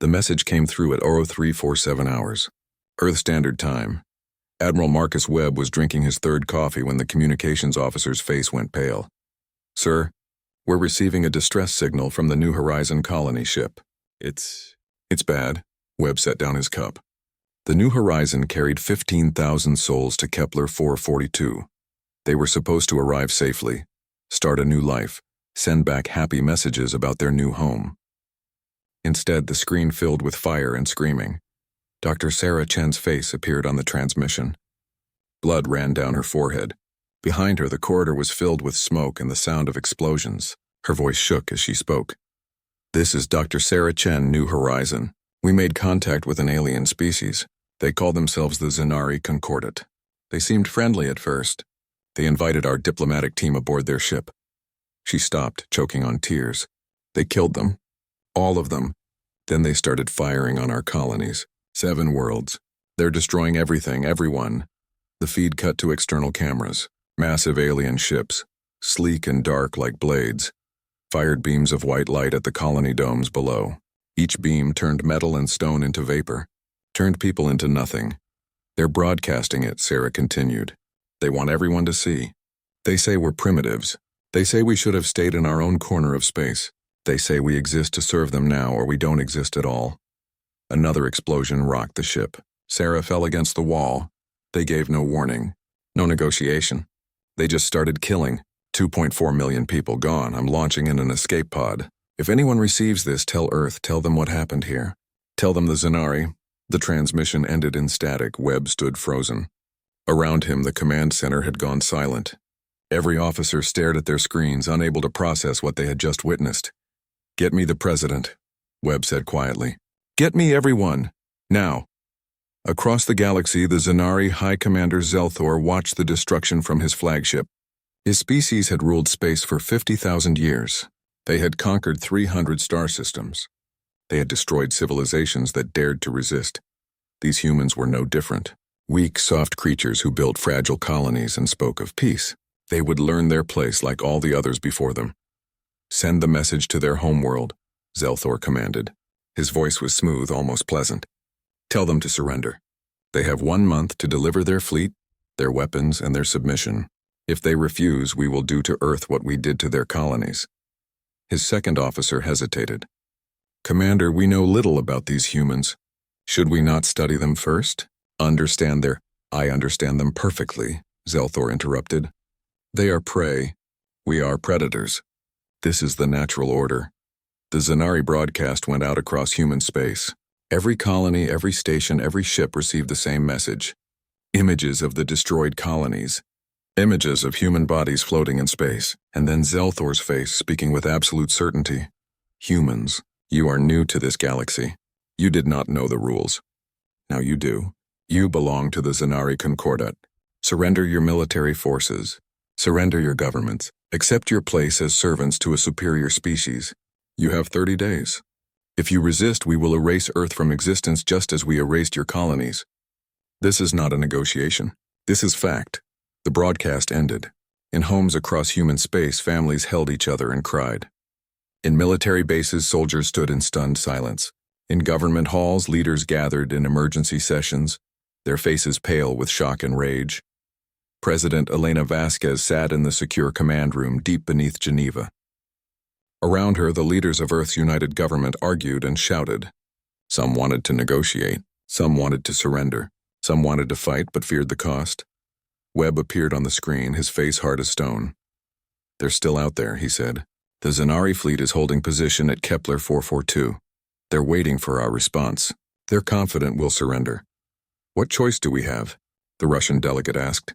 The message came through at 0347 hours, Earth Standard Time. Admiral Marcus Webb was drinking his third coffee when the communications officer's face went pale. "Sir, we're receiving a distress signal from the New Horizon colony ship. It's bad." Webb set down his cup. The New Horizon carried 15,000 souls to Kepler 442. They were supposed to arrive safely, start a new life, send back happy messages about their new home. Instead, the screen filled with fire and screaming. Dr. Sarah Chen's face appeared on the transmission. Blood ran down her forehead. Behind her, the corridor was filled with smoke and the sound of explosions. Her voice shook as she spoke. "This is Dr. Sarah Chen, New Horizon. We made contact with an alien species. They call themselves the Zanari Concordat. They seemed friendly at first. They invited our diplomatic team aboard their ship." She stopped, choking on tears. "They killed them. All of them. Then they started firing on our colonies. 7 worlds. They're destroying everything, everyone." The feed cut to external cameras. Massive alien ships, sleek and dark like blades, fired beams of white light at the colony domes below. Each beam turned metal and stone into vapor, turned people into nothing. "They're broadcasting it," Sarah continued. "They want everyone to see. They say we're primitives. They say we should have stayed in our own corner of space. They say we exist to serve them now or we don't exist at all." Another explosion rocked the ship. Sarah fell against the wall. They gave no warning, no negotiation. They just started killing. 2.4 million people gone. I'm launching in an escape pod. If anyone receives this, tell Earth, tell them what happened here. Tell them the Zanari. The transmission ended in static. Webb stood frozen. Around him, the command center had gone silent. Every officer stared at their screens, unable to process what they had just witnessed. "Get me the president," Webb said quietly. "Get me everyone. Now." Across the galaxy, the Zanari High Commander Zelthor watched the destruction from his flagship. His species had ruled space for 50,000 years. They had conquered 300 star systems. They had destroyed civilizations that dared to resist. These humans were no different. Weak, soft creatures who built fragile colonies and spoke of peace. They would learn their place like all the others before them. "Send the message to their homeworld," Zelthor commanded. His voice was smooth, almost pleasant. "Tell them to surrender. They have 1 month to deliver their fleet, their weapons, and their submission. If they refuse, we will do to Earth what we did to their colonies." His second officer hesitated. "Commander, we know little about these humans. Should we not study them first? Understand their—" "I understand them perfectly," Zelthor interrupted. "They are prey. We are predators. This is the natural order." The Zanari broadcast went out across human space. Every colony, every station, every ship received the same message. Images of the destroyed colonies. Images of human bodies floating in space. And then Zelthor's face speaking with absolute certainty. "Humans, you are new to this galaxy. You did not know the rules. Now you do. You belong to the Zanari Concordat. Surrender your military forces. Surrender your governments. Accept your place as servants to a superior species. You have 30 days. If you resist, we will erase Earth from existence just as we erased your colonies." This is not a negotiation. This is fact. The broadcast ended. In homes across human space, families held each other and cried. In military bases, soldiers stood in stunned silence. In government halls, leaders gathered in emergency sessions, their faces pale with shock and rage. President Elena Vasquez sat in the secure command room deep beneath Geneva. Around her, the leaders of Earth's united government argued and shouted. Some wanted to negotiate, some wanted to surrender, some wanted to fight but feared the cost. Webb appeared on the screen, his face hard as stone. "They're still out there," he said. "The Zanari fleet is holding position at Kepler 442. They're waiting for our response. They're confident we'll surrender." "What choice do we have?" the Russian delegate asked.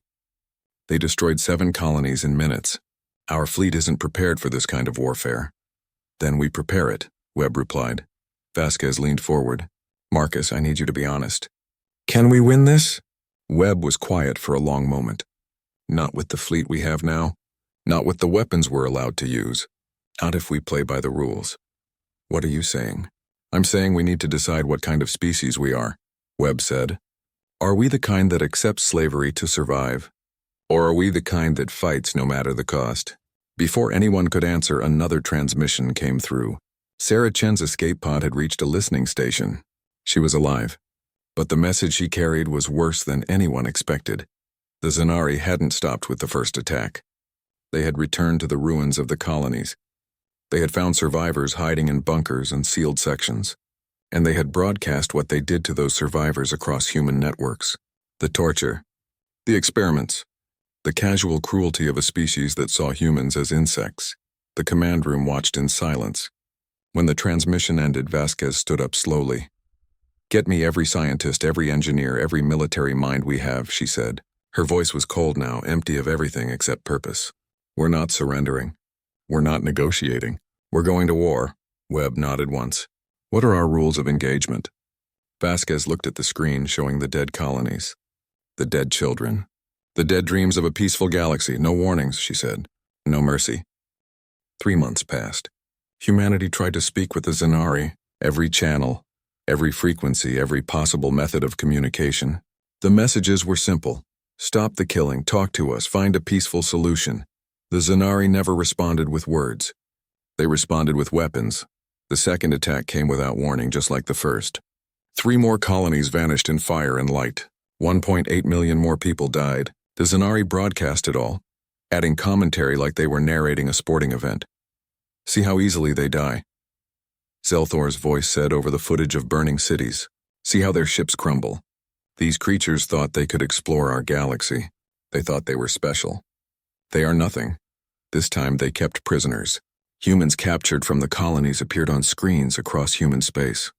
"They destroyed 7 colonies in minutes. Our fleet isn't prepared for this kind of warfare." "Then we prepare it," Webb replied. Vasquez leaned forward. "Marcus, I need you to be honest. Can we win this?" Webb was quiet for a long moment. "Not with the fleet we have now. Not with the weapons we're allowed to use. Not if we play by the rules." "What are you saying?" "I'm saying we need to decide what kind of species we are," Webb said. "Are we the kind that accepts slavery to survive? Or are we the kind that fights no matter the cost?" Before anyone could answer, another transmission came through. Sarah Chen's escape pod had reached a listening station. She was alive. But the message she carried was worse than anyone expected. The Zanari hadn't stopped with the first attack. They had returned to the ruins of the colonies. They had found survivors hiding in bunkers and sealed sections. And they had broadcast what they did to those survivors across human networks. The torture, the experiments, the casual cruelty of a species that saw humans as insects. The command room watched in silence. When the transmission ended, Vasquez stood up slowly. "Get me every scientist, every engineer, every military mind we have," she said. Her voice was cold now, empty of everything except purpose. "We're not surrendering. We're not negotiating. We're going to war." Webb nodded once. "What are our rules of engagement?" Vasquez looked at the screen showing the dead colonies. The dead children. The dead dreams of a peaceful galaxy. No warnings, she said. No mercy. 3 months passed. Humanity tried to speak with the Zanari, every channel, every frequency, every possible method of communication. The messages were simple. Stop the killing, talk to us, find a peaceful solution. The Zanari never responded with words. They responded with weapons. The second attack came without warning, just like the first. 3 more colonies vanished in fire and light. 1.8 million more people died. The Zanari broadcast it all, adding commentary like they were narrating a sporting event. "See how easily they die," Zelthor's voice said over the footage of burning cities. "See how their ships crumble. These creatures thought they could explore our galaxy. They thought they were special. They are nothing. This time they kept prisoners. Humans captured from the colonies appeared on screens across human space.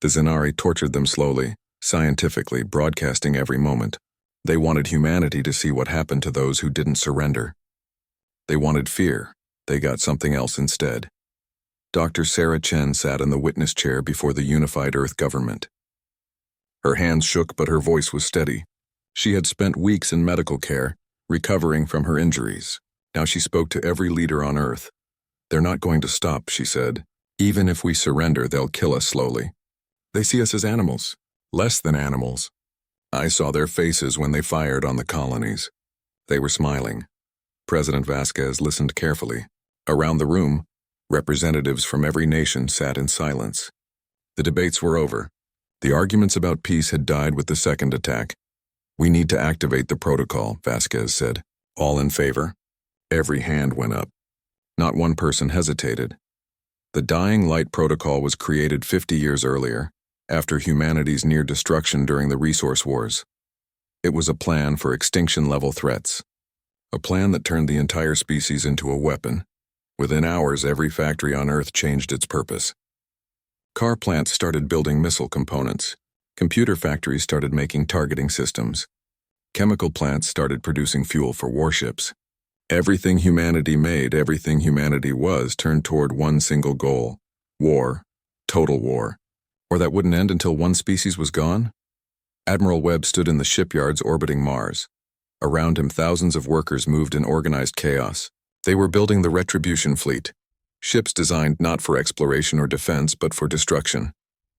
The Zanari tortured them slowly, scientifically, broadcasting every moment. They wanted humanity to see what happened to those who didn't surrender. They wanted fear. They got something else instead." Dr. Sarah Chen sat in the witness chair before the unified Earth government. Her hands shook, but her voice was steady. She had spent weeks in medical care, recovering from her injuries. Now she spoke to every leader on Earth. "They're not going to stop," she said. "Even if we surrender, they'll kill us slowly. They see us as animals, less than animals. I saw their faces when they fired on the colonies. They were smiling." President Vasquez listened carefully. Around the room, representatives from every nation sat in silence. The debates were over. The arguments about peace had died with the second attack. "We need to activate the protocol," Vasquez said. "All in favor?" Every hand went up. Not one person hesitated. The Dying Light Protocol was created 50 years earlier, after humanity's near destruction during the resource wars. It was a plan for extinction-level threats. A plan that turned the entire species into a weapon. Within hours, every factory on Earth changed its purpose. Car plants started building missile components. Computer factories started making targeting systems. Chemical plants started producing fuel for warships. Everything humanity made, everything humanity was, turned toward one single goal. War. Total war. Or that wouldn't end until one species was gone? Admiral Webb stood in the shipyards orbiting Mars. Around him, thousands of workers moved in organized chaos. They were building the Retribution fleet. Ships designed not for exploration or defense, but for destruction.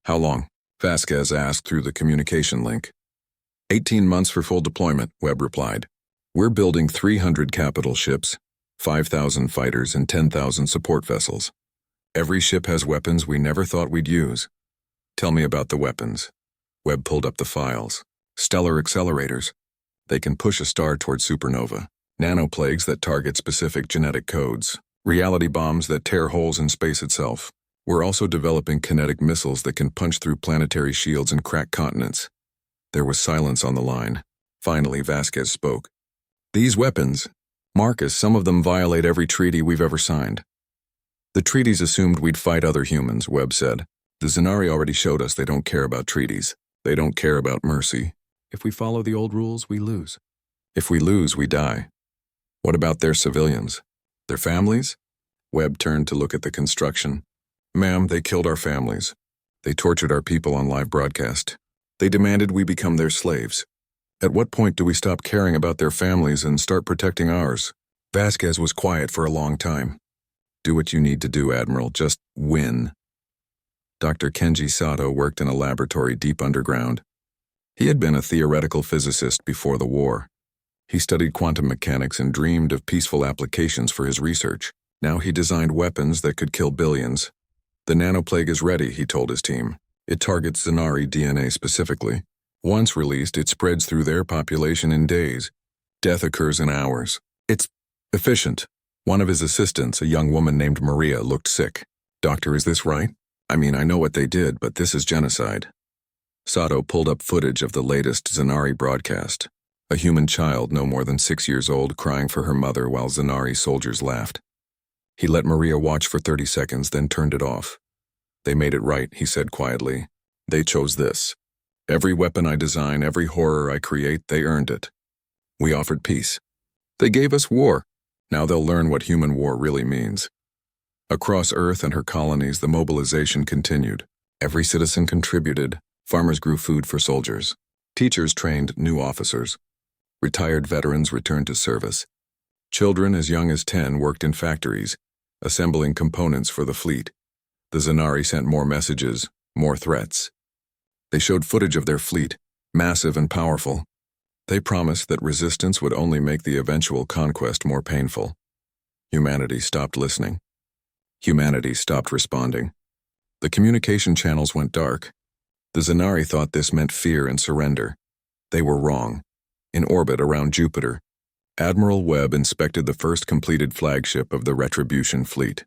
"How long?" Vasquez asked through the communication link. 18 months for full deployment, Webb replied. "We're building 300 capital ships, 5,000 fighters, and 10,000 support vessels. Every ship has weapons we never thought we'd use." "Tell me about the weapons." Webb pulled up the files. "Stellar accelerators. They can push a star toward supernova. Nanoplagues that target specific genetic codes. Reality bombs that tear holes in space itself. We're also developing kinetic missiles that can punch through planetary shields and crack continents." There was silence on the line. Finally, Vasquez spoke. "These weapons, Marcus, some of them violate every treaty we've ever signed." "The treaties assumed we'd fight other humans," Webb said. "The Zanari already showed us they don't care about treaties. They don't care about mercy. If we follow the old rules, we lose. If we lose, we die." "What about their civilians? Their families?" Webb turned to look at the construction. "Ma'am, they killed our families. They tortured our people on live broadcast. They demanded we become their slaves. At what point do we stop caring about their families and start protecting ours?" Vasquez was quiet for a long time. "Do what you need to do, Admiral. Just win." Dr. Kenji Sato worked in a laboratory deep underground. He had been a theoretical physicist before the war. He studied quantum mechanics and dreamed of peaceful applications for his research. Now he designed weapons that could kill billions. The nanoplague is ready, he told his team. It targets Zanari DNA specifically. Once released, it spreads through their population in days. Death occurs in hours. It's efficient. One of his assistants, a young woman named Maria, looked sick. Doctor, is this right? I mean, I know what they did, but this is genocide. Sato pulled up footage of the latest Zanari broadcast. A human child no more than 6 years old crying for her mother while Zanari soldiers laughed. He let Maria watch for 30 seconds, then turned it off. They made it right, he said quietly. They chose this. Every weapon I design, every horror I create, they earned it. We offered peace. They gave us war. Now they'll learn what human war really means. Across Earth and her colonies, the mobilization continued. Every citizen contributed. Farmers grew food for soldiers. Teachers trained new officers. Retired veterans returned to service. Children as young as 10 worked in factories, assembling components for the fleet. The Zanari sent more messages, more threats. They showed footage of their fleet, massive and powerful. They promised that resistance would only make the eventual conquest more painful. Humanity stopped listening. Humanity stopped responding. The communication channels went dark. The Zanari thought this meant fear and surrender. They were wrong. In orbit around Jupiter, Admiral Webb inspected the first completed flagship of the Retribution fleet.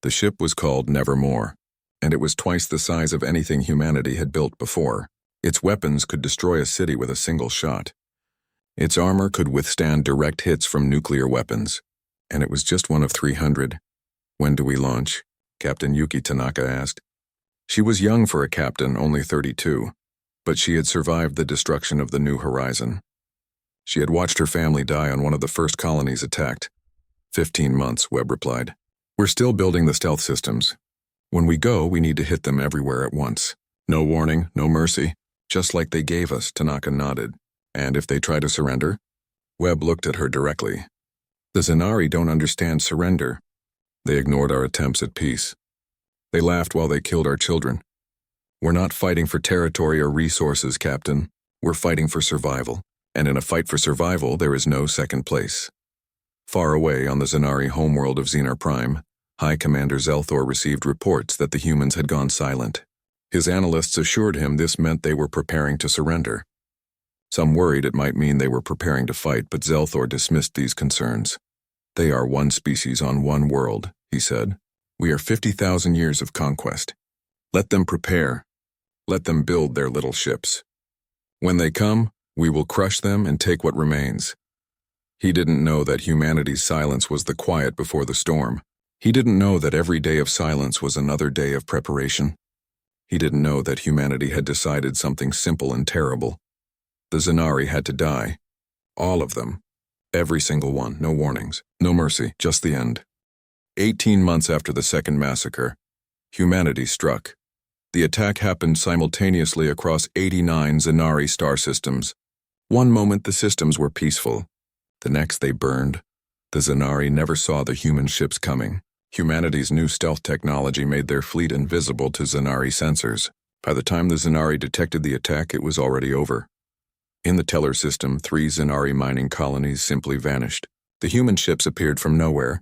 The ship was called Nevermore, and it was twice the size of anything humanity had built before. Its weapons could destroy a city with a single shot. Its armor could withstand direct hits from nuclear weapons, and it was just one of 300. When do we launch? Captain Yuki Tanaka asked. She was young for a captain, only 32, but she had survived the destruction of the New Horizon. She had watched her family die on one of the first colonies attacked. 15 months, Webb replied. We're still building the stealth systems. When we go, we need to hit them everywhere at once. No warning, no mercy, just like they gave us, Tanaka nodded. And if they try to surrender? Webb looked at her directly. The Zanari don't understand surrender. They ignored our attempts at peace. They laughed while they killed our children. We're not fighting for territory or resources, Captain. We're fighting for survival. And in a fight for survival, there is no second place. Far away on the Zanari homeworld of Xenar Prime, High Commander Zelthor received reports that the humans had gone silent. His analysts assured him this meant they were preparing to surrender. Some worried it might mean they were preparing to fight, but Zelthor dismissed these concerns. They are one species on one world, he said. We are 50,000 years of conquest. Let them prepare. Let them build their little ships. When they come, we will crush them and take what remains. He didn't know that humanity's silence was the quiet before the storm. He didn't know that every day of silence was another day of preparation. He didn't know that humanity had decided something simple and terrible. The Zanari had to die. All of them. Every single one, no warnings, no mercy, just the end. 18 months after the second massacre, humanity struck. The attack happened simultaneously across 89 Zanari star systems. One moment the systems were peaceful. The next they burned. The Zanari never saw the human ships coming. Humanity's new stealth technology made their fleet invisible to Zanari sensors. By the time the Zanari detected the attack, it was already over. In the Teller system, 3 Zanari mining colonies simply vanished. The human ships appeared from nowhere,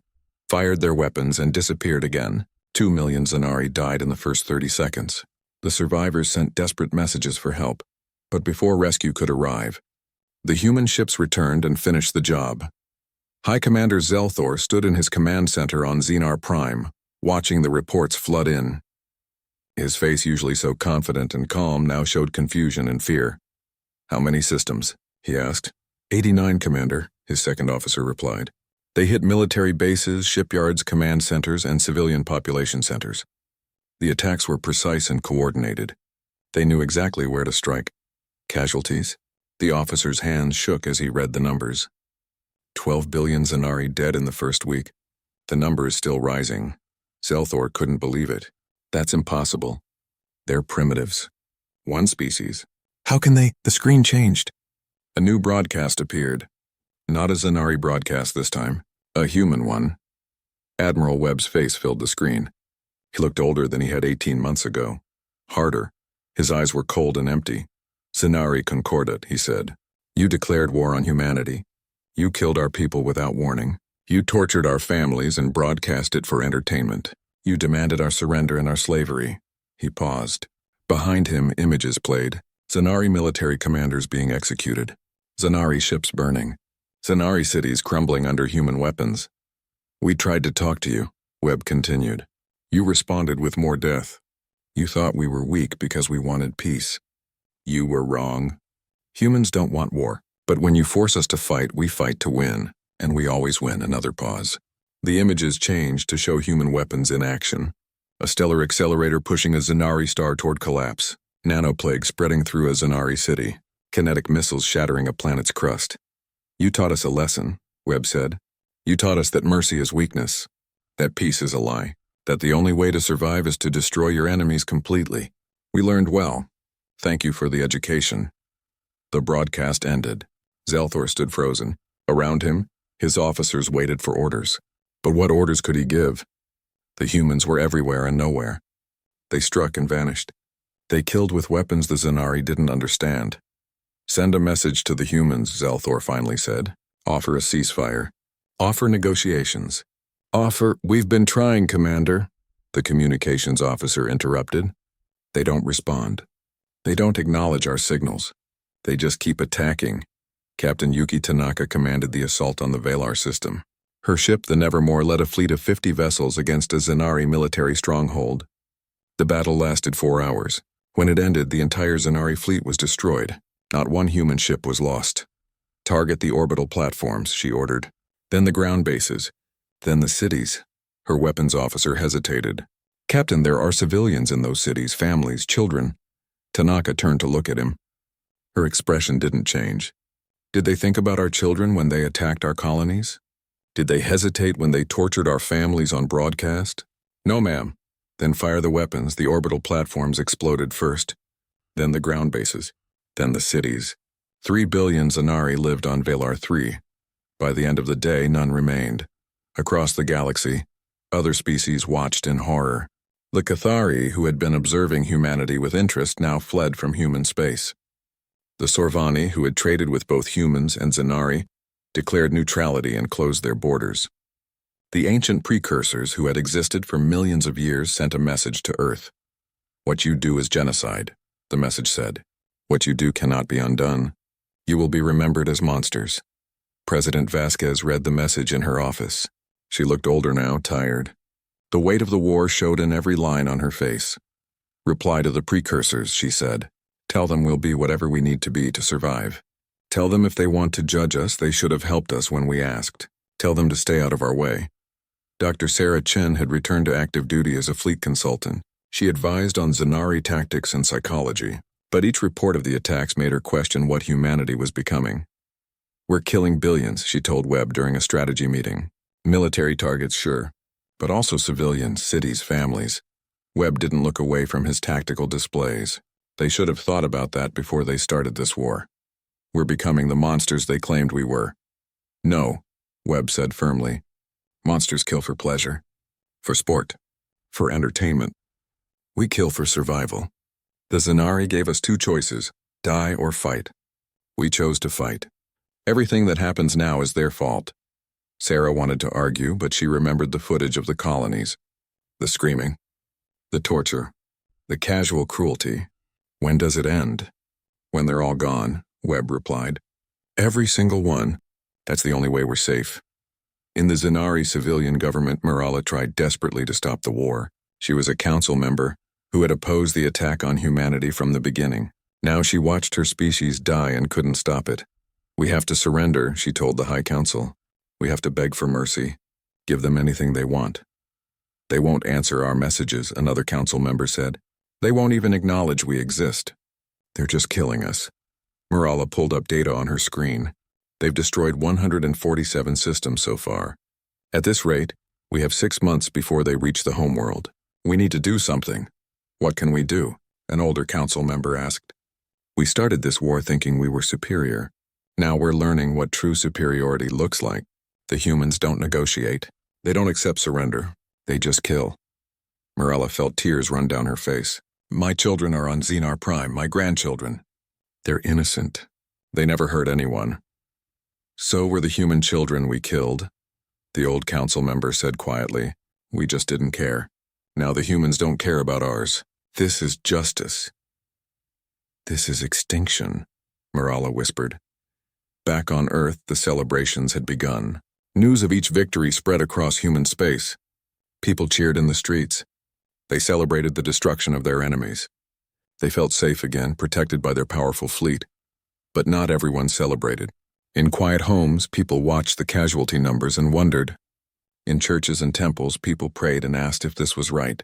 fired their weapons, and disappeared again. 2 million Zanari died in the first 30 seconds. The survivors sent desperate messages for help, but before rescue could arrive, the human ships returned and finished the job. High Commander Zelthor stood in his command center on Xenar Prime, watching the reports flood in. His face, usually so confident and calm, now showed confusion and fear. How many systems? He asked. 89, Commander, his second officer replied. They hit military bases, shipyards, command centers, and civilian population centers. The attacks were precise and coordinated. They knew exactly where to strike. Casualties? The officer's hands shook as he read the numbers. 12 billion Zanari dead in the first week. The number is still rising. Zelthor couldn't believe it. That's impossible. They're primitives. One species. How can they? The screen changed. A new broadcast appeared. Not a Zanari broadcast this time. A human one. Admiral Webb's face filled the screen. He looked older than he had 18 months ago. Harder. His eyes were cold and empty. Zanari Concordat, he said. You declared war on humanity. You killed our people without warning. You tortured our families and broadcast it for entertainment. You demanded our surrender and our slavery." He paused. Behind him, images played. Zanari military commanders being executed. Zanari ships burning. Zanari cities crumbling under human weapons. "We tried to talk to you," Webb continued. "You responded with more death. You thought we were weak because we wanted peace. You were wrong. Humans don't want war, but when you force us to fight, we fight to win, and we always win." Another pause. The images changed to show human weapons in action. A stellar accelerator pushing a Zanari star toward collapse. Nanoplague spreading through a Zanari city. Kinetic missiles shattering a planet's crust. "You taught us a lesson," Webb said. "You taught us that mercy is weakness, that peace is a lie, that the only way to survive is to destroy your enemies completely. We learned well. Thank you for the education." The broadcast ended. Zelthor stood frozen. Around him, his officers waited for orders. But what orders could he give? The humans were everywhere and nowhere. They struck and vanished. They killed with weapons the Zanari didn't understand. "Send a message to the humans," Zelthor finally said. "Offer a ceasefire. Offer negotiations." "We've been trying, Commander," the communications officer interrupted. "They don't respond. They don't acknowledge our signals. They just keep attacking." Captain Yuki Tanaka commanded the assault on the Valar system. Her ship, the Nevermore, led a fleet of 50 vessels against a Zanari military stronghold. The battle lasted 4 hours. When it ended, the entire Zanari fleet was destroyed. Not one human ship was lost. "Target the orbital platforms," she ordered. "Then the ground bases. Then the cities." Her weapons officer hesitated. "Captain, there are civilians in those cities, families, children." Tanaka turned to look at him. Her expression didn't change. "Did they think about our children when they attacked our colonies? Did they hesitate when they tortured our families on broadcast?" "No, ma'am." "Then fire the weapons." The orbital platforms exploded first, then the ground bases, then the cities. 3 billion Zanari lived on Valar 3. By the end of the day, none remained. Across the galaxy, other species watched in horror. The Cathari, who had been observing humanity with interest, now fled from human space. The Sorvani, who had traded with both humans and Zanari, declared neutrality and closed their borders. The ancient precursors, who had existed for millions of years, sent a message to Earth. "What you do is genocide," the message said. "What you do cannot be undone. You will be remembered as monsters." President Vasquez read the message in her office. She looked older now, tired. The weight of the war showed in every line on her face. "Reply to the precursors," she said. "Tell them we'll be whatever we need to be to survive. Tell them if they want to judge us, they should have helped us when we asked. Tell them to stay out of our way." Dr. Sarah Chen had returned to active duty as a fleet consultant. She advised on Zanari tactics and psychology, but each report of the attacks made her question what humanity was becoming. "We're killing billions," she told Webb during a strategy meeting. "Military targets, sure, but also civilians, cities, families." Webb didn't look away from his tactical displays. They should have thought about that before they started this war. "We're becoming the monsters they claimed we were." "No," Webb said firmly. "Monsters kill for pleasure, for sport, for entertainment. We kill for survival. The Zanari gave us 2 choices, die or fight. We chose to fight. Everything that happens now is their fault." Sarah wanted to argue, but she remembered the footage of the colonies. The screaming, the torture, the casual cruelty. "When does it end?" "When they're all gone," Webb replied. "Every single one. That's the only way we're safe." In the Zanari civilian government, Marala tried desperately to stop the war. She was a council member who had opposed the attack on humanity from the beginning. Now she watched her species die and couldn't stop it. "We have to surrender," she told the High Council. "We have to beg for mercy. Give them anything they want." "They won't answer our messages," another council member said. "They won't even acknowledge we exist. They're just killing us." Marala pulled up data on her screen. They've destroyed 147 systems so far. At this rate, we have 6 months before they reach the homeworld. We need to do something. "What can we do?" an older council member asked. "We started this war thinking we were superior. Now we're learning what true superiority looks like. The humans don't negotiate. They don't accept surrender. They just kill." Marella felt tears run down her face. "My children are on Xenar Prime, my grandchildren. They're innocent. They never hurt anyone." "So were the human children we killed," the old council member said quietly. "We just didn't care." Now the humans don't care about ours. This is justice. This is extinction, Marala whispered. Back on Earth, the celebrations had begun. News of each victory spread across human space. People cheered in the streets. They celebrated the destruction of their enemies. They felt safe again, protected by their powerful fleet. But not everyone celebrated. In quiet homes, people watched the casualty numbers and wondered. In churches and temples, people prayed and asked if this was right.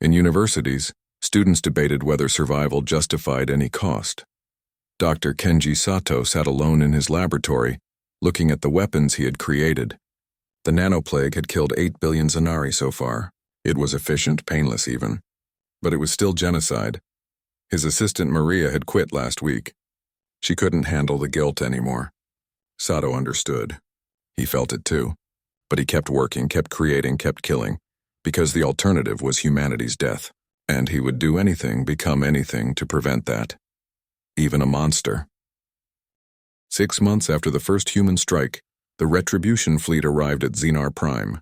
In universities, students debated whether survival justified any cost. Dr. Kenji Sato sat alone in his laboratory, looking at the weapons he had created. The nanoplague had killed 8 billion Zanari so far. It was efficient, painless even. But it was still genocide. His assistant Maria had quit last week. She couldn't handle the guilt anymore. Sato understood. He felt it too. But he kept working, kept creating, kept killing, because the alternative was humanity's death. And he would do anything, become anything to prevent that. Even a monster. 6 months after the first human strike, the Retribution fleet arrived at Xenar Prime.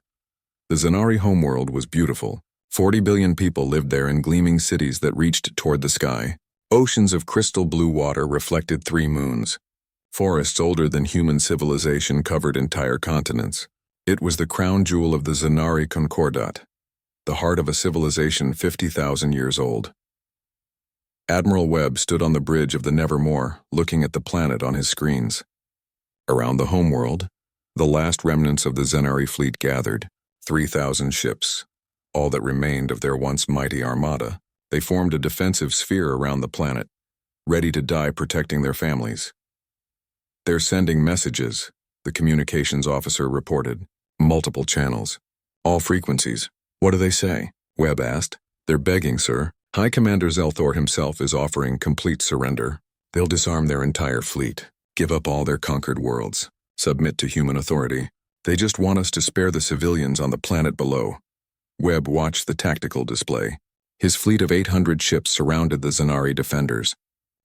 The Zanari homeworld was beautiful. 40 billion people lived there in gleaming cities that reached toward the sky. Oceans of crystal blue water reflected 3 moons. Forests older than human civilization covered entire continents. It was the crown jewel of the Zanari Concordat, the heart of a civilization 50,000 years old. Admiral Webb stood on the bridge of the Nevermore, looking at the planet on his screens. Around the homeworld, the last remnants of the Zanari fleet gathered, 3,000 ships, all that remained of their once mighty armada. They formed a defensive sphere around the planet, ready to die protecting their families. "They're sending messages," the communications officer reported. "Multiple channels. All frequencies. What do they say?" Webb asked. "They're begging, sir. High Commander Zelthor himself is offering complete surrender. They'll disarm their entire fleet, give up all their conquered worlds, submit to human authority. They just want us to spare the civilians on the planet below." Webb watched the tactical display. His fleet of 800 ships surrounded the Zanari defenders.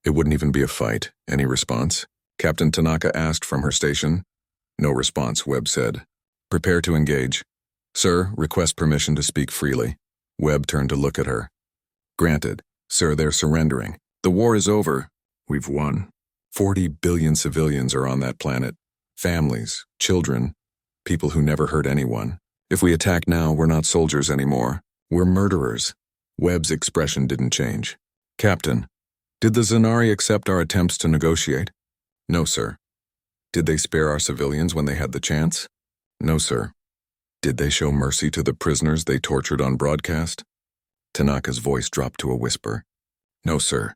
"It wouldn't even be a fight." Any response? Captain Tanaka asked from her station. "No response," Webb said. "Prepare to engage." "Sir, request permission to speak freely." Webb turned to look at her. "Granted. Sir, they're surrendering. The war is over. We've won. 40 billion civilians are on that planet. Families, children, people who never hurt anyone. If we attack now, we're not soldiers anymore. We're murderers." Webb's expression didn't change. "Captain, did the Zanari accept our attempts to negotiate?" "No, sir." "Did they spare our civilians when they had the chance?" "No, sir." "Did they show mercy to the prisoners they tortured on broadcast?" Tanaka's voice dropped to a whisper. "No, sir."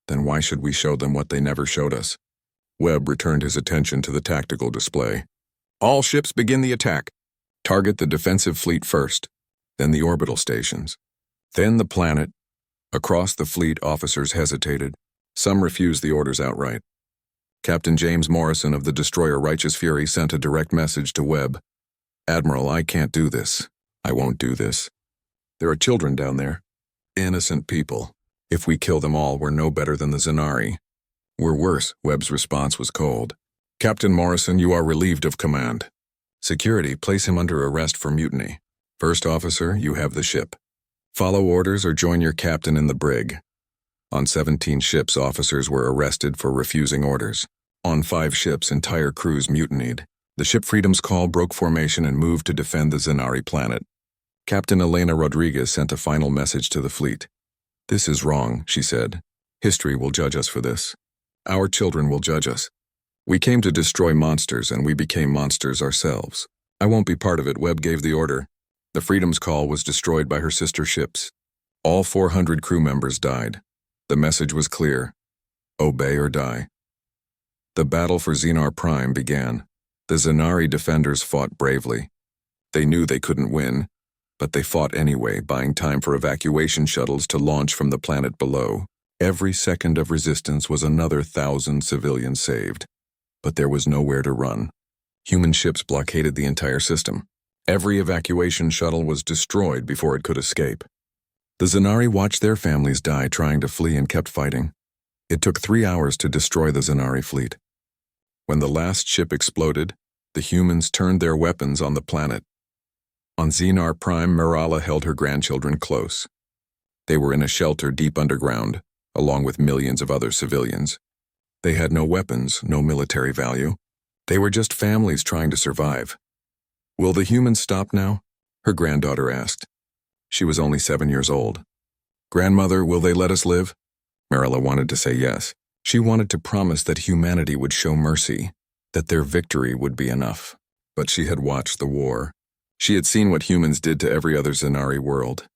"Then why should we show them what they never showed us?" Webb returned his attention to the tactical display. "All ships begin the attack. Target the defensive fleet first, then the orbital stations, then the planet." Across the fleet, officers hesitated. Some refused the orders outright. Captain James Morrison of the destroyer Righteous Fury sent a direct message to Webb. "Admiral, I can't do this. I won't do this. There are children down there. Innocent people. If we kill them all, we're no better than the Zanari." "We're worse." Webb's response was cold. "Captain Morrison, you are relieved of command. Security, place him under arrest for mutiny. First officer, you have the ship. Follow orders or join your captain in the brig." On 17 ships, officers were arrested for refusing orders. On 5 ships, entire crews mutinied. The ship Freedom's Call broke formation and moved to defend the Zanari planet. Captain Elena Rodriguez sent a final message to the fleet. "This is wrong," she said. "History will judge us for this. Our children will judge us. We came to destroy monsters, and we became monsters ourselves. I won't be part of it." Webb gave the order. The Freedom's Call was destroyed by her sister ships. All 400 crew members died. The message was clear: obey or die. The battle for Xenar Prime began. The Zanari defenders fought bravely. They knew they couldn't win, but they fought anyway, buying time for evacuation shuttles to launch from the planet below. Every second of resistance was another 1,000 civilians saved. But there was nowhere to run. Human ships blockaded the entire system. Every evacuation shuttle was destroyed before it could escape. The Zanari watched their families die trying to flee and kept fighting. It took 3 hours to destroy the Zanari fleet. When the last ship exploded, the humans turned their weapons on the planet. On Xenar Prime, Marala held her grandchildren close. They were in a shelter deep underground, along with millions of other civilians. They had no weapons, no military value. They were just families trying to survive. "Will the humans stop now?" her granddaughter asked. She was only 7 years old. "Grandmother, will they let us live?" Marilla wanted to say yes. She wanted to promise that humanity would show mercy, that their victory would be enough. But she had watched the war. She had seen what humans did to every other Xenari world.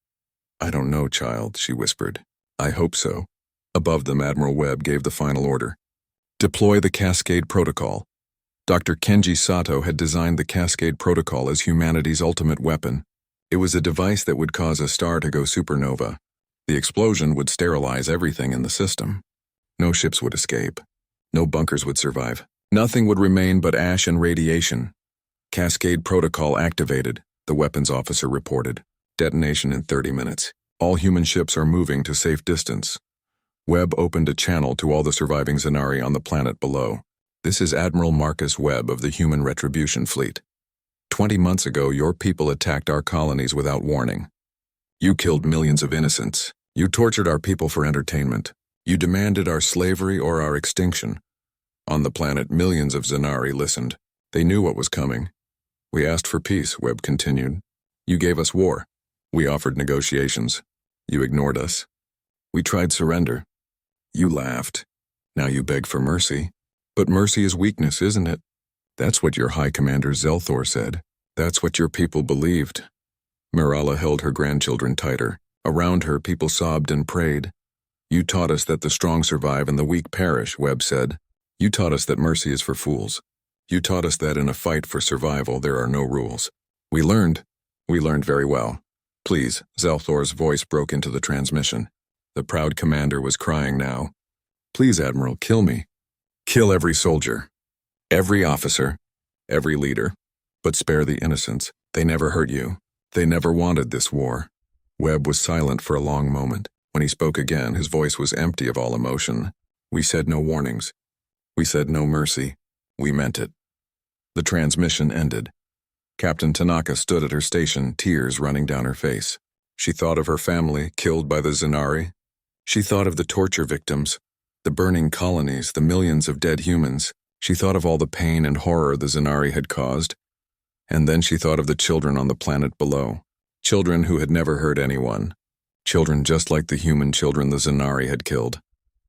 "I don't know, child," she whispered. "I hope so." Above them, Admiral Webb gave the final order. "Deploy the Cascade Protocol." Dr. Kenji Sato had designed the Cascade Protocol as humanity's ultimate weapon. It was a device that would cause a star to go supernova. The explosion would sterilize everything in the system. No ships would escape. No bunkers would survive. Nothing would remain but ash and radiation. "Cascade Protocol activated," the weapons officer reported. "Detonation in 30 minutes. All human ships are moving to safe distance." Webb opened a channel to all the surviving Xenari on the planet below. "This is Admiral Marcus Webb of the Human Retribution Fleet. 20 months ago, your people attacked our colonies without warning. You killed millions of innocents. You tortured our people for entertainment. You demanded our slavery or our extinction. On the planet, millions of Xenari listened. They knew what was coming. We asked for peace," Webb continued. "You gave us war. We offered negotiations. You ignored us. We tried surrender. You laughed. Now you beg for mercy. But mercy is weakness, isn't it? That's what your High Commander Zelthor said. That's what your people believed." Marala held her grandchildren tighter. Around her, people sobbed and prayed. "You taught us that the strong survive and the weak perish," Webb said. "You taught us that mercy is for fools. You taught us that in a fight for survival there are no rules. We learned very well. Please," Zelthor's voice broke into the transmission. The proud commander was crying now. "Please, Admiral, kill me. Kill every soldier, every officer, every leader, but spare the innocents. They never hurt you. They never wanted this war." Webb was silent for a long moment. When he spoke again, his voice was empty of all emotion. "We said no warnings. We said no mercy. We meant it." The transmission ended. Captain Tanaka stood at her station, tears running down her face. She thought of her family killed by the Xenari. She thought of the torture victims, the burning colonies, the millions of dead humans. She thought of all the pain and horror the Xenari had caused. And then she thought of the children on the planet below. Children who had never hurt anyone. Children just like the human children the Xenari had killed.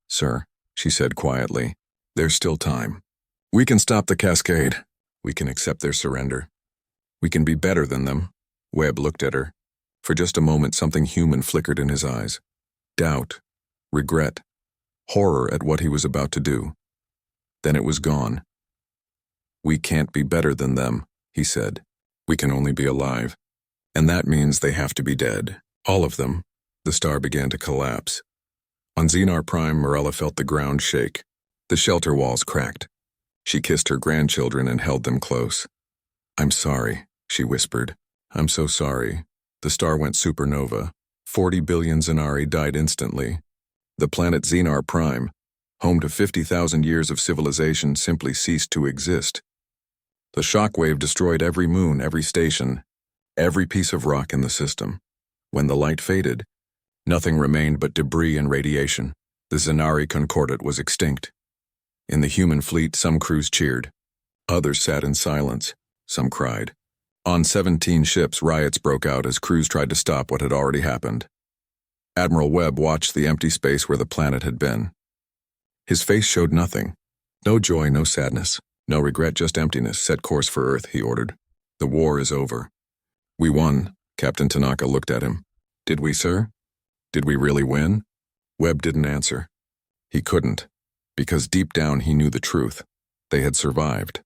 "Sir," she said quietly, "there's still time. We can stop the cascade. We can accept their surrender. We can be better than them." Webb looked at her. For just a moment, something human flickered in his eyes. Doubt, regret, horror at what he was about to do. Then it was gone. "We can't be better than them," he said. "We can only be alive. And that means they have to be dead. All of them." The star began to collapse. On Xenar Prime, Marella felt the ground shake. The shelter walls cracked. She kissed her grandchildren and held them close. "I'm sorry," she whispered. "I'm so sorry." The star went supernova. 40 billion Xenari died instantly. The planet Xenar Prime, home to 50,000 years of civilization, simply ceased to exist. The shockwave destroyed every moon, every station, every piece of rock in the system. When the light faded, nothing remained but debris and radiation. The Xenari Concordat was extinct. In the human fleet, some crews cheered. Others sat in silence. Some cried. On 17 ships, riots broke out as crews tried to stop what had already happened. Admiral Webb watched the empty space where the planet had been. His face showed nothing. No joy, no sadness, no regret, just emptiness. "Set course for Earth," he ordered. "The war is over." "We won," Captain Tanaka looked at him. "Did we, sir? Did we really win?" Webb didn't answer. He couldn't, because deep down he knew the truth. They had survived,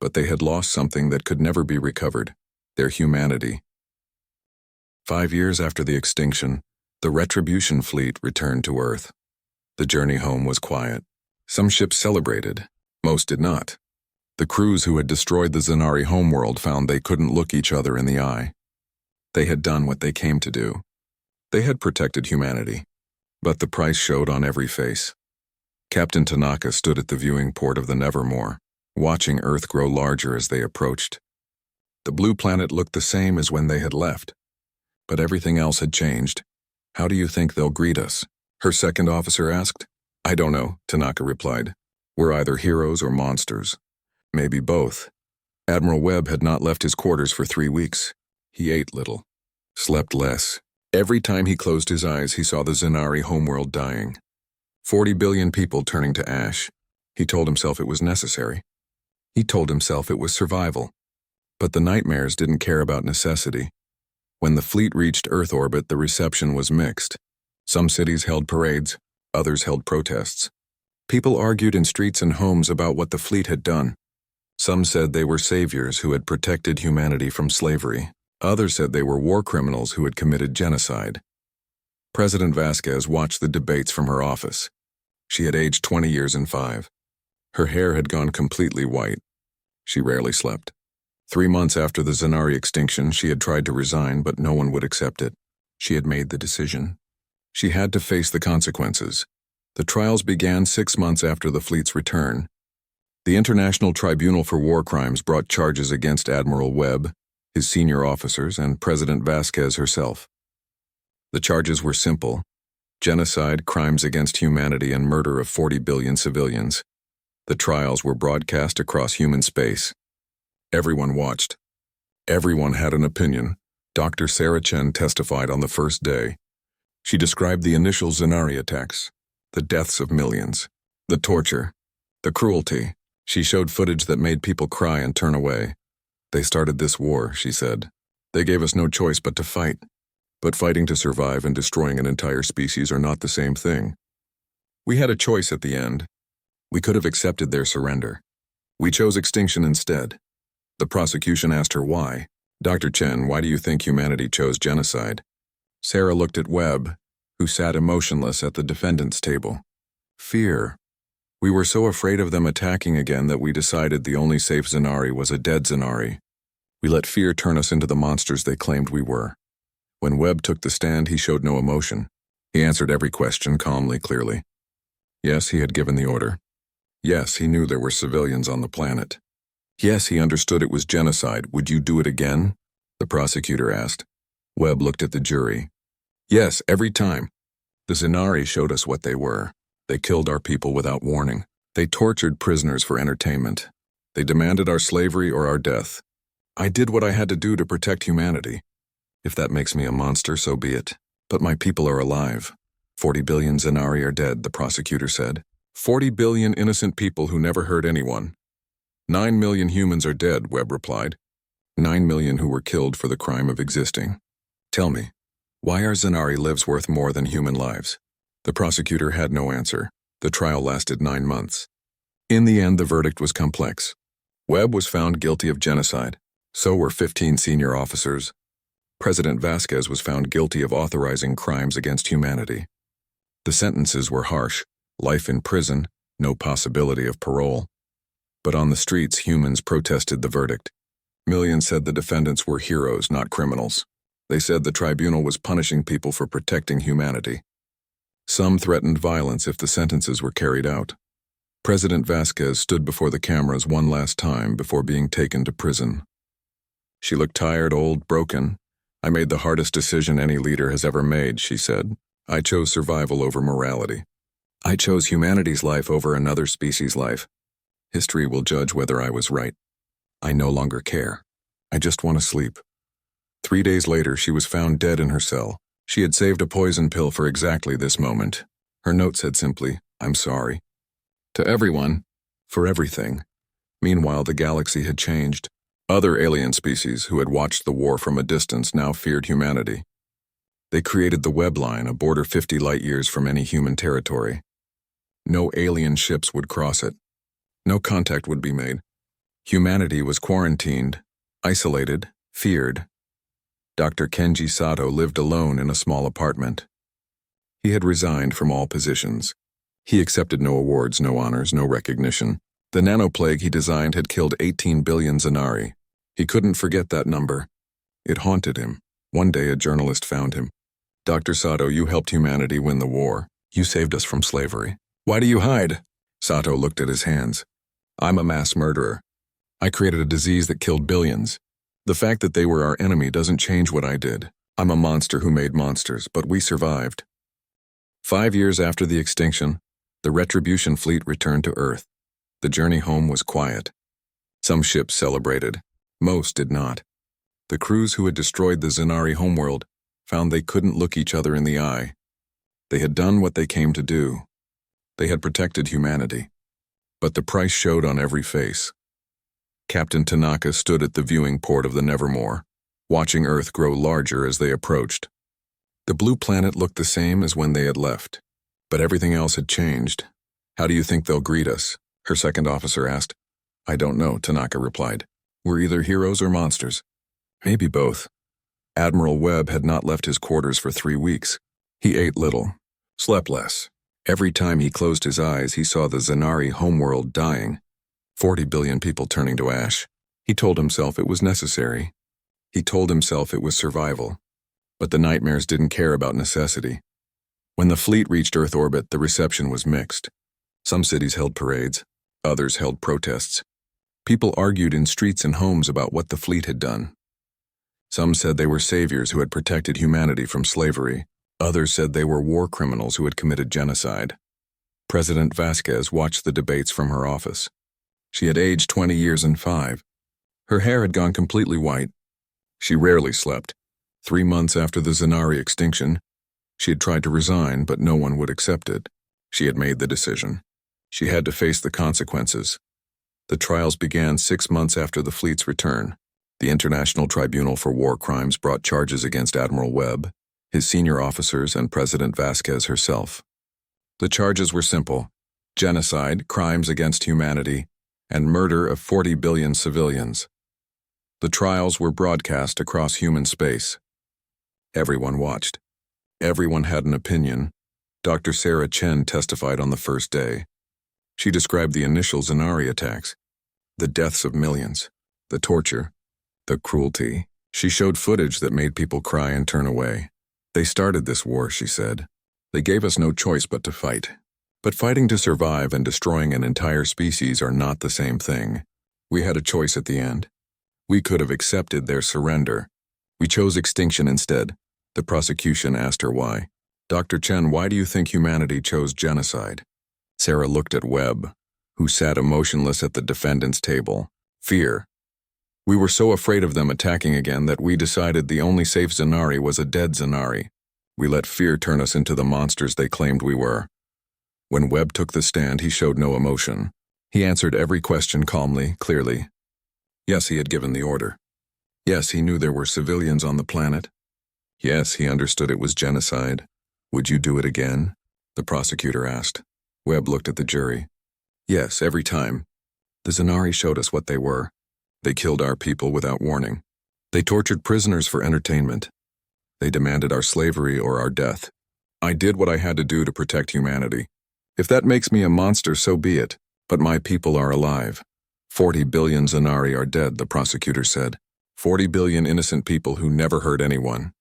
but they had lost something that could never be recovered: their humanity. 5 years after the extinction, the Retribution fleet returned to Earth. The journey home was quiet. Some ships celebrated, most did not. The crews who had destroyed the Xenari homeworld found they couldn't look each other in the eye. They had done what they came to do. They had protected humanity, but the price showed on every face. Captain Tanaka stood at the viewing port of the Nevermore, watching Earth grow larger as they approached. The blue planet looked the same as when they had left. But everything else had changed. How do you think they'll greet us? Her second officer asked. I don't know, Tanaka replied. We're either heroes or monsters. Maybe both. Admiral Webb had not left his quarters for 3 weeks. He ate little, slept less. Every time he closed his eyes, he saw the Zenari homeworld dying. 40 billion people turning to ash. He told himself it was necessary. He told himself it was survival. But the nightmares didn't care about necessity. When the fleet reached Earth orbit, the reception was mixed. Some cities held parades, others held protests. People argued in streets and homes about what the fleet had done. Some said they were saviors who had protected humanity from slavery. Others said they were war criminals who had committed genocide. President Vasquez watched the debates from her office. She had aged 20 years and 5. Her hair had gone completely white. She rarely slept. 3 months after the Zenari extinction, she had tried to resign, but no one would accept it. She had made the decision. She had to face the consequences. The trials began 6 months after the fleet's return. The International Tribunal for War Crimes brought charges against Admiral Webb, his senior officers, and President Vasquez herself. The charges were simple: genocide, crimes against humanity, and murder of 40 billion civilians. The trials were broadcast across human space. Everyone watched. Everyone had an opinion. Dr. Sarah Chen testified on the first day. She described the initial Zenari attacks, the deaths of millions, the torture, the cruelty. She showed footage that made people cry and turn away. They started this war, she said. They gave us no choice but to fight. But fighting to survive and destroying an entire species are not the same thing. We had a choice at the end. We could have accepted their surrender. We chose extinction instead. The prosecution asked her why. Dr. Chen, why do you think humanity chose genocide? Sarah looked at Webb, who sat emotionless at the defendant's table. Fear. We were so afraid of them attacking again that we decided the only safe Zenari was a dead Zenari. We let fear turn us into the monsters they claimed we were. When Webb took the stand, he showed no emotion. He answered every question calmly, clearly. Yes, he had given the order. Yes, he knew there were civilians on the planet. Yes, he understood it was genocide. Would you do it again? The prosecutor asked. Webb looked at the jury. Yes, every time. The Zenari showed us what they were. They killed our people without warning. They tortured prisoners for entertainment. They demanded our slavery or our death. I did what I had to do to protect humanity. If that makes me a monster, so be it. But my people are alive. 40 billion Zenari are dead, the prosecutor said. 40 billion innocent people who never hurt anyone. 9 million humans are dead, Webb replied. 9 million who were killed for the crime of existing. Tell me, why are Zenari lives worth more than human lives? The prosecutor had no answer. The trial lasted 9 months. In the end, the verdict was complex. Webb was found guilty of genocide. So were 15 senior officers. President Vasquez was found guilty of authorizing crimes against humanity. The sentences were harsh: life in prison, no possibility of parole. But on the streets, humans protested the verdict. Millions said the defendants were heroes, not criminals. They said the tribunal was punishing people for protecting humanity. Some threatened violence if the sentences were carried out. President Vasquez stood before the cameras one last time before being taken to prison. She looked tired, old, broken. I made the hardest decision any leader has ever made, she said. I chose survival over morality. I chose humanity's life over another species' life. History will judge whether I was right. I no longer care. I just want to sleep. 3 days later, she was found dead in her cell. She had saved a poison pill for exactly this moment. Her note said simply, I'm sorry. To everyone, for everything. Meanwhile, the galaxy had changed. Other alien species who had watched the war from a distance now feared humanity. They created the Webb Line, a border 50 light-years from any human territory. No alien ships would cross it. No contact would be made. Humanity was quarantined, isolated, feared. Dr. Kenji Sato lived alone in a small apartment. He had resigned from all positions. He accepted no awards, no honors, no recognition. The nanoplague he designed had killed 18 billion Zenari. He couldn't forget that number. It haunted him. One day a journalist found him. Dr. Sato, you helped humanity win the war. You saved us from slavery. Why do you hide? Sato looked at his hands. I'm a mass murderer. I created a disease that killed billions. The fact that they were our enemy doesn't change what I did. I'm a monster who made monsters, but we survived. 5 years after the extinction, the Retribution fleet returned to Earth. The journey home was quiet. Some ships celebrated. Most did not. The crews who had destroyed the Zanari homeworld found they couldn't look each other in the eye. They had done what they came to do. They had protected humanity. But the price showed on every face. Captain Tanaka stood at the viewing port of the Nevermore, watching Earth grow larger as they approached. The blue planet looked the same as when they had left, but everything else had changed. How do you think they'll greet us? Her second officer asked. I don't know, Tanaka replied. We're either heroes or monsters. Maybe both. Admiral Webb had not left his quarters for 3 weeks. He ate little, slept less. Every time he closed his eyes, he saw the Zanari homeworld dying, 40 billion people turning to ash. He told himself it was necessary. He told himself it was survival. But the nightmares didn't care about necessity. When the fleet reached Earth orbit, the reception was mixed. Some cities held parades, others held protests. People argued in streets and homes about what the fleet had done. Some said they were saviors who had protected humanity from slavery. Others said they were war criminals who had committed genocide. President Vasquez watched the debates from her office. She had aged 20 years and 5. Her hair had gone completely white. She rarely slept. 3 months after the Zanari extinction, she had tried to resign, but no one would accept it. She had made the decision. She had to face the consequences. The trials began 6 months after the fleet's return. The International Tribunal for War Crimes brought charges against Admiral Webb, his senior officers, and President Vasquez herself. The charges were simple: genocide, crimes against humanity, and murder of 40 billion civilians. The trials were broadcast across human space. Everyone watched. Everyone had an opinion. Dr. Sarah Chen testified on the first day. She described the initial Zanari attacks, the deaths of millions, the torture, the cruelty. She showed footage that made people cry and turn away. They started this war, she said. They gave us no choice but to fight. But fighting to survive and destroying an entire species are not the same thing. We had a choice at the end. We could have accepted their surrender. We chose extinction instead. The prosecution asked her why. Dr. Chen, why do you think humanity chose genocide? Sarah looked at Webb, who sat emotionless at the defendant's table. Fear. We were so afraid of them attacking again that we decided the only safe Zanari was a dead Zanari. We let fear turn us into the monsters they claimed we were. When Webb took the stand, he showed no emotion. He answered every question calmly, clearly. Yes, he had given the order. Yes, he knew there were civilians on the planet. Yes, he understood it was genocide. Would you do it again? The prosecutor asked. Webb looked at the jury. Yes, every time. The Zanari showed us what they were. They killed our people without warning. They tortured prisoners for entertainment. They demanded our slavery or our death. I did what I had to do to protect humanity. If that makes me a monster, so be it. But my people are alive. 40 billion Zanari are dead, the prosecutor said. 40 billion innocent people who never hurt anyone.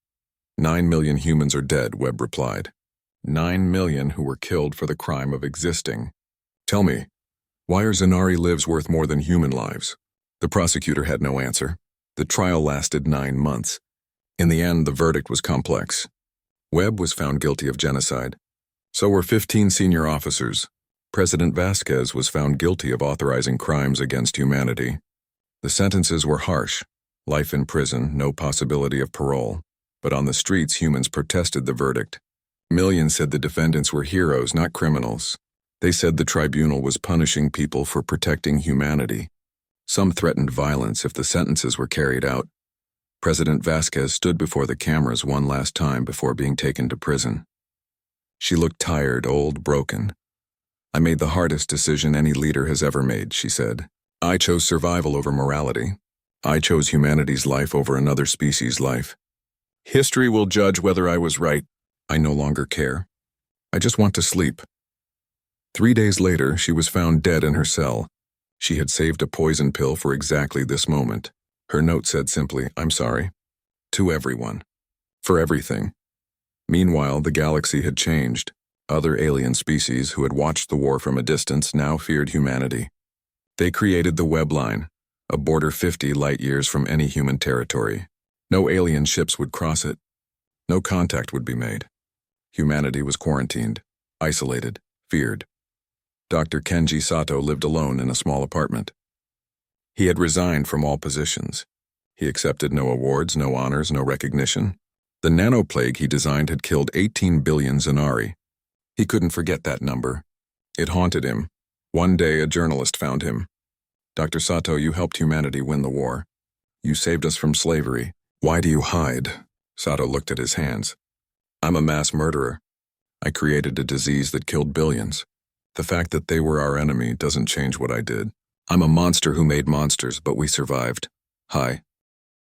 9 million humans are dead, Webb replied. 9 million who were killed for the crime of existing. Tell me, why are Zanari lives worth more than human lives? The prosecutor had no answer. The trial lasted 9 months. In the end, the verdict was complex. Webb was found guilty of genocide. So were 15 senior officers. President Vasquez was found guilty of authorizing crimes against humanity. The sentences were harsh. Life in prison, no possibility of parole. But on the streets, humans protested the verdict. Millions said the defendants were heroes, not criminals. They said the tribunal was punishing people for protecting humanity. Some threatened violence if the sentences were carried out. President Vasquez stood before the cameras one last time before being taken to prison. She looked tired, old, broken. I made the hardest decision any leader has ever made, she said. I chose survival over morality. I chose humanity's life over another species' life. History will judge whether I was right. I no longer care. I just want to sleep. 3 days later, she was found dead in her cell. She had saved a poison pill for exactly this moment. Her note said simply, I'm sorry. To everyone. For everything. Meanwhile, the galaxy had changed. Other alien species who had watched the war from a distance now feared humanity. They created the Webb Line, a border 50 light-years from any human territory. No alien ships would cross it. No contact would be made. Humanity was quarantined, isolated, feared. Dr. Kenji Sato lived alone in a small apartment. He had resigned from all positions. He accepted no awards, no honors, no recognition. The nanoplague he designed had killed 18 billion Zanari. He couldn't forget that number. It haunted him. One day, a journalist found him. Dr. Sato, you helped humanity win the war. You saved us from slavery. Why do you hide? Sato looked at his hands. I'm a mass murderer. I created a disease that killed billions. The fact that they were our enemy doesn't change what I did. I'm a monster who made monsters, but we survived. Hi.